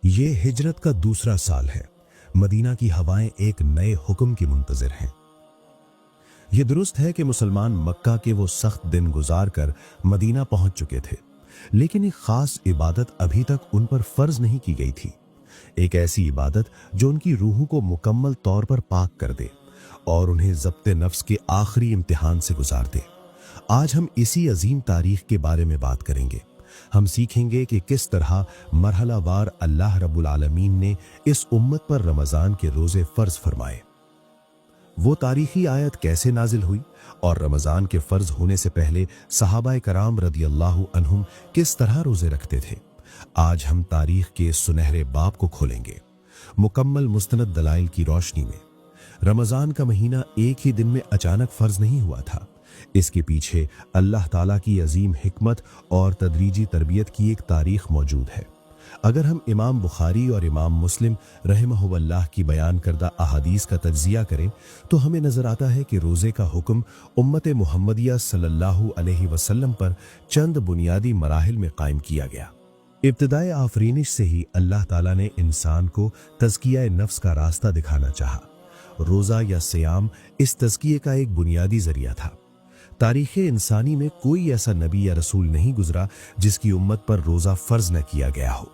ये हिजरत का दूसरा साल है। मदीना की हवाएं एक नए हुक्म की मुंतजिर हैं। ये दुरुस्त है कि मुसलमान मक्का के वो सख्त दिन गुजार कर मदीना पहुंच चुके थे, लेकिन एक खास इबादत अभी तक उन पर फर्ज नहीं की गई थी। एक ऐसी इबादत जो उनकी रूह को मुकम्मल तौर पर पाक कर दे और उन्हें ज़ब्ते नफ्स के आखिरी इम्तिहान से गुजार दे। आज हम इसी अजीम तारीख के बारे में बात करेंगे। हम सीखेंगे कि किस तरह मरहलावार अल्लाह रब्बुल आलमीन ने इस उम्मत पर रमज़ान के रोज़े फ़र्ज फरमाए। वो तारीखी आयत कैसे नाजिल हुई और रमज़ान के फ़र्ज होने से पहले सहाबाए कराम रदियल्लाहु अन्हुम किस तरह रोज़े रखते थे। आज हम तारीख के सुनहरे बाब को खोलेंगे, मुकम्मल मुस्तनद दलाइल की रोशनी में। रमज़ान का महीना एक ही दिन में अचानक फ़र्ज नहीं हुआ था। इसके पीछे अल्लाह ताला की अजीम हिकमत और तदरीजी तरबियत की एक तारीख मौजूद है। अगर हम इमाम बुखारी और इमाम मुस्लिम रहमहुल्लाह की बयान करदा अहादीस का तज्जिया करें तो हमें नजर आता है कि रोज़े का हुक्म उम्मत मुहम्मदिया सल्लल्लाहु अलैहि वसल्लम पर चंद बुनियादी मराहिल में कायम किया गया। इब्तिदाए आफरीनिश से ही अल्लाह ताला ने इंसान को तज़किया नफ्स का रास्ता दिखाना चाहा। रोज़ा या सियाम इस तज़किए का एक बुनियादी जरिया था। तारीख़ इंसानी में कोई ऐसा नबी या रसूल नहीं गुजरा जिसकी उम्मत पर रोज़ा फ़र्ज न किया गया हो।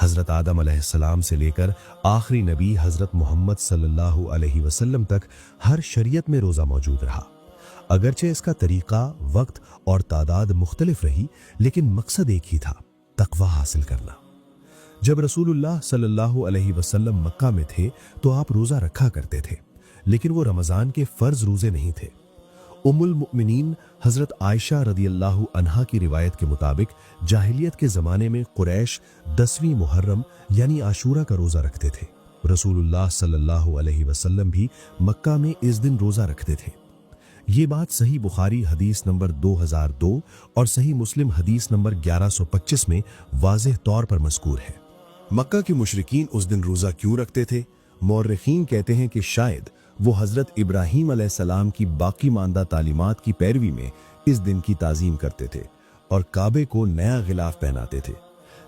हज़रत आदम अलैहिस्सलाम से लेकर आखिरी नबी हज़रत मोहम्मद सल्लल्लाहु अलैहि वसल्लम तक हर शरीयत में रोज़ा मौजूद रहा। अगरचे इसका तरीक़ा, वक्त और तादाद मुख्तलिफ रही, लेकिन मकसद एक ही था, तक़वा हासिल करना। जब रसूलुल्लाह सल्लल्लाहु अलैहि वसल्लम मक्का में थे तो आप रोज़ा रखा करते थे, लेकिन वो रमज़ान के फ़र्ज रोज़े नहीं थे। उम्मुल मुमिनीन हज़रत आयशा रदियल्लाहु अन्हा की रिवायत के मुताबिक जाहिलियत के ज़माने में कुरैश 10वीं मुहर्रम यानी आशूरा का रोज़ा रखते थे। रसूलुल्लाह सल्लल्लाहु अलैहि वसल्लम भी मक्का में इस दिन रोज़ा रखते थे। ये बात सही बुखारी हदीस नंबर 2002 और सही मुस्लिम हदीस नंबर 1125 में वाज़ेह तौर पर मज़कूर है। मक्का के मुशरिकीन उस दिन रोज़ा क्यों रखते थे? मौर्रिखीन कहते हैं कि शायद वो हज़रत इब्राहीम अलैहिस्सलाम की बाकी मानदा तालीमात की पैरवी में इस दिन की ताज़ीम करते थे और काबे को नया गिलाफ पहनाते थे।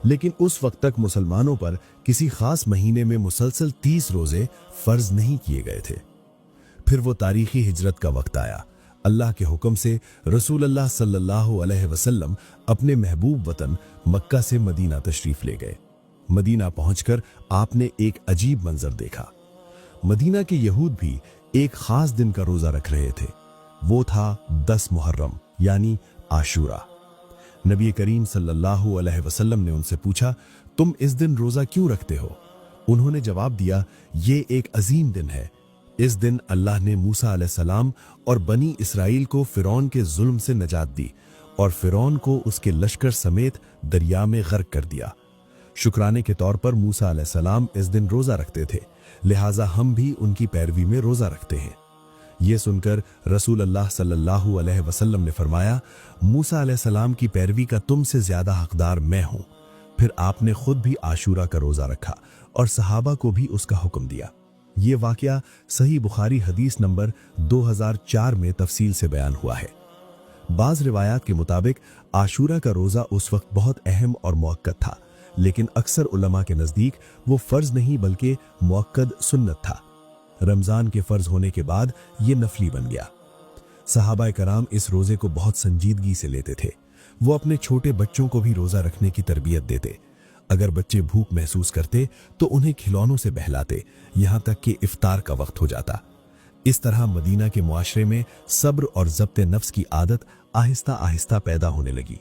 लेकिन उस वक्त तक मुसलमानों पर किसी खास महीने में मुसलसल 30 रोज़े फ़र्ज नहीं किए गए थे। फिर वो तारीखी हिजरत का वक्त आया। अल्लाह के हुक्म से रसूलुल्लाह सल्लल्लाहु अलैहि वसल्लम अपने महबूब वतन मक्का से मदीना तशरीफ़ ले गए। मदीना पहुंचकर आपने एक अजीब मंजर देखा। मदीना के यहूद भी एक खास दिन का रोज़ा रख रहे थे। वो था 10 मुहर्रम यानी आशूरा। नबी करीम सल्लल्लाहु अलैहि वसल्लम ने उनसे पूछा, तुम इस दिन रोज़ा क्यों रखते हो? उन्होंने जवाब दिया, ये एक अजीम दिन है। इस दिन अल्लाह ने मूसा अलैहिस्सलाम और बनी इसराइल को फ़िरौन के जुल्म से नजात दी और फ़िरौन को उसके लश्कर समेत दरिया में गर्क कर दिया। शुक्राने के तौर पर मूसा अलैहिस्सलाम इस दिन रोज़ा रखते थे, लिहाजा हम भी उनकी पैरवी में रोज़ा रखते हैं। ये सुनकर रसूल अल्लाह सल्लल्लाहु अलैहि वसल्लम ने फरमाया, मूसा अलैहिस्सलाम की पैरवी का तुमसे ज़्यादा हकदार मैं हूँ। फिर आपने खुद भी आशूरा का रोज़ा रखा और सहाबा को भी उसका हुक्म दिया। ये वाक़या सही बुखारी हदीस नंबर 2004 में तफसील से बयान हुआ है। बाज़ रिवायात के मुताबिक आशूरा का रोज़ा उस वक्त बहुत अहम और मुअक्कद था, लेकिन अक्सर उलमा के नज़दीक वो फ़र्ज नहीं बल्कि मुअक्कद सुन्नत था। रमज़ान के फ़र्ज होने के बाद ये नफली बन गया। सहाबाए कराम इस रोज़े को बहुत संजीदगी से लेते थे। वो अपने छोटे बच्चों को भी रोज़ा रखने की तरबियत देते। अगर बच्चे भूख महसूस करते तो उन्हें खिलौनों से बहलाते, यहाँ तक कि इफ्तार का वक्त हो जाता। इस तरह मदीना के मुआशरे में सब्र और ज़ब्ते नफ्स की आदत आहिस्ता आहिस्ता पैदा होने लगी।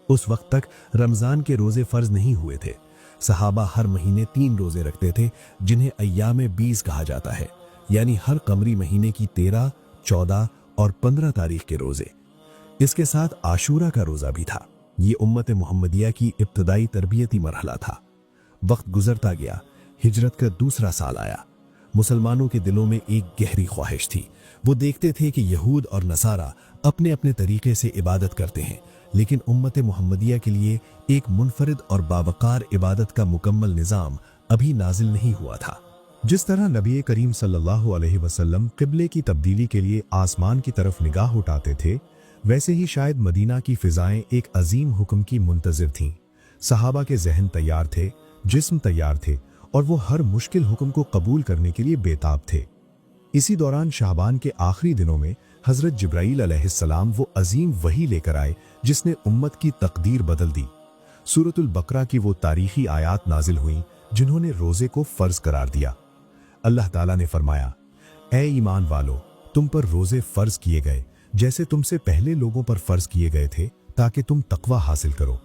उस वक्त तक रमज़ान के रोज़े फ़र्ज नहीं हुए थे। सहाबा हर महीने 3 रोज़े रखते थे, जिन्हें अय्याम 20 कहा जाता है, यानी हर कमरी महीने की 13, 14 और 15 तारीख के रोज़े। इसके साथ आशूरा का रोज़ा भी था। ये उम्मत मुहम्मदिया की इब्तदाई तरबियती मरहला था। वक्त गुजरता गया, हिजरत का दूसरा साल आया। मुसलमानों के दिलों में एक गहरी ख्वाहिश थी। वो देखते थे कि यहूद और नसारा अपने अपने तरीके से इबादत करते हैं, लेकिन उम्मत मुहम्मदिया के लिए एक मुनफरिद और बावकार इबादत का मुकम्मल निज़ाम अभी नाजिल नहीं हुआ था। जिस तरह नबी करीम सल्लल्लाहु अलैहि वसल्लम क़िबले की तब्दीली के लिए आसमान की तरफ निगाह उठाते थे, वैसे ही शायद मदीना की फ़िज़ाएं एक अजीम हुक्म की मुंतज़िर थीं। सहाबा के जहन तैयार थे, जिस्म तैयार थे और वो हर मुश्किल हुक्म को कबूल करने के लिए बेताब थे। इसी दौरान शाबान के आखिरी दिनों में हजरत जिब्राईल अलैहिस्सलाम वो अजीम वही लेकर आए जिसने उम्मत की तकदीर बदल दी। सूरतुल बकरा की वो तारीखी आयात नाजिल हुई जिन्होंने रोजे को फर्ज करार दिया। अल्लाह ताला ने फरमाया, ए ईमान वालो, तुम पर रोजे फर्ज किए गए जैसे तुमसे पहले लोगों पर फर्ज किए गए थे ताकि तुम तकवा हासिल करो।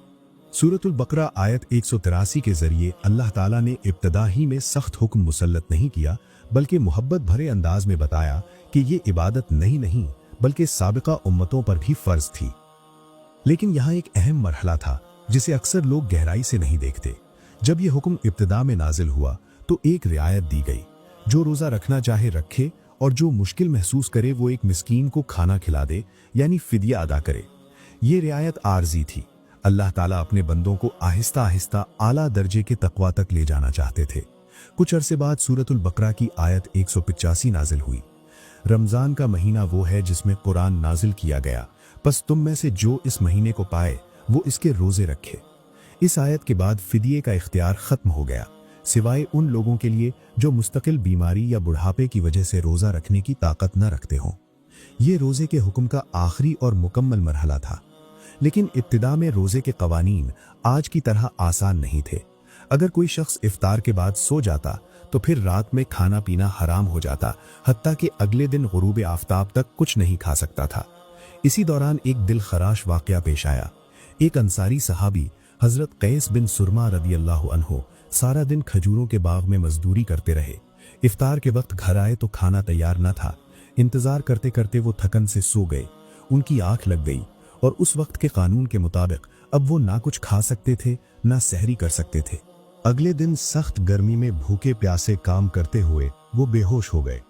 सूरतुल बकरा आयत 183 के जरिए अल्लाह ताला ने इब्तदा ही में सख्त हुक्म मुसल्लत नहीं किया, बल्कि मोहब्बत भरे अंदाज में बताया कि ये इबादत नहीं बल्कि साबिका उम्मतों पर भी फर्ज थी। लेकिन यहाँ एक अहम मरहला था जिसे अक्सर लोग गहराई से नहीं देखते। जब यह हुक्म इब्तिदा में नाजिल हुआ तो एक रियायत दी गई, जो रोजा रखना चाहे रखे और जो मुश्किल महसूस करे वो एक मिस्कीन को खाना खिला दे, यानी फिदिया अदा करे। ये रियायत आर्जी थी। अल्लाह ताला अपने बंदों को आहिस्ता आहिस्ता आला दर्जे के तकवा तक ले जाना चाहते थे। कुछ अरसे बाद सूरतुल बकरा की आयत 185 नाजिल हुई। रमजान का महीना वो है जिसमें कुरान नाजिल किया गया, बस तुम में से जो इस महीने को पाए वो इसके रोजे रखे। इस आयत के बाद फिदिये का इख्तियार खत्म हो गया, सिवाय उन लोगों के लिए जो मुस्तकिल बीमारी या बुढ़ापे की वजह से रोजा रखने की ताकत न रखते हों। ये रोजे के हुक्म का आखिरी और मुकम्मल मरहला था। लेकिन इब्तिदा में रोजे के कवानीन आज की तरह आसान नहीं थे। अगर कोई शख्स इफ्तार के बाद सो जाता तो फिर रात में खाना पीना हराम हो जाता, हत्ता कि अगले दिन गुरूब आफताब तक कुछ नहीं खा सकता था। इसी दौरान एक दिल खराश वाकया पेश आया। एक अंसारी सहाबी हजरत कैस बिन सुरमा रदियल्लाहु अन्हु सारा दिन खजूरों के बाग में मजदूरी करते रहे। इफ्तार के वक्त घर आए तो खाना तैयार न था। इंतजार करते करते वो थकन से सो गए। उनकी आंख लग गई और उस वक्त के कानून के मुताबिक अब वो ना कुछ खा सकते थे ना सहरी कर सकते थे। अगले दिन सख्त गर्मी में भूखे प्यासे काम करते हुए वो बेहोश हो गए।